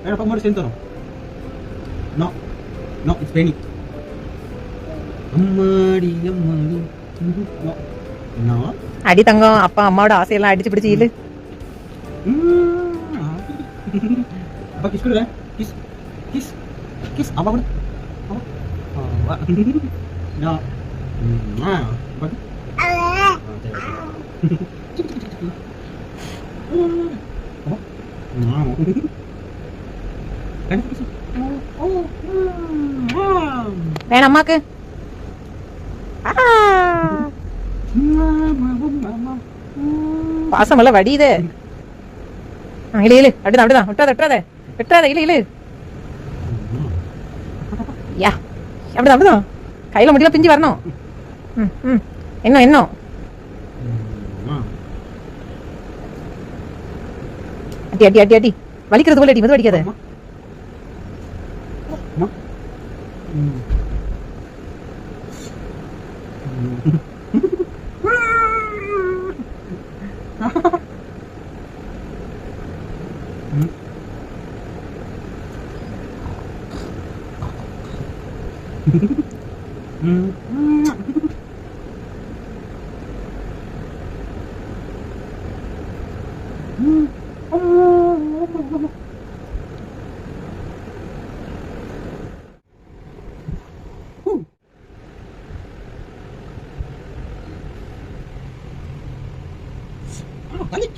Era para Centro. No. No, it's Penny. அம்மாடி அம்மாடி. No. No. அடி தங்கம், அப்பா அம்மாவோட ஆசையெல்லாம் அடிச்சு பிடிச்சி இழு. அப்பா கிஸ் கொடுங்க. கிஸ் கிஸ் கிஸ் அப்பா கொடு. அப்பா. No. அப்பா. வேணாம் அம்மாக்கு. பாசம் எல்லாம் வடியுது. இழு இழு, அப்படிதான் அப்படிதான், விட்டாத விட்டாத விட்டாத, இழு இழு. யா, அப்படிதான் அப்படிதான், கையில முடியல பிஞ்சு வரணும். என்ன என்ன அடி அடி அடி அடி, வலிக்கிறது போல அடி, மது அடிக்காத. Balik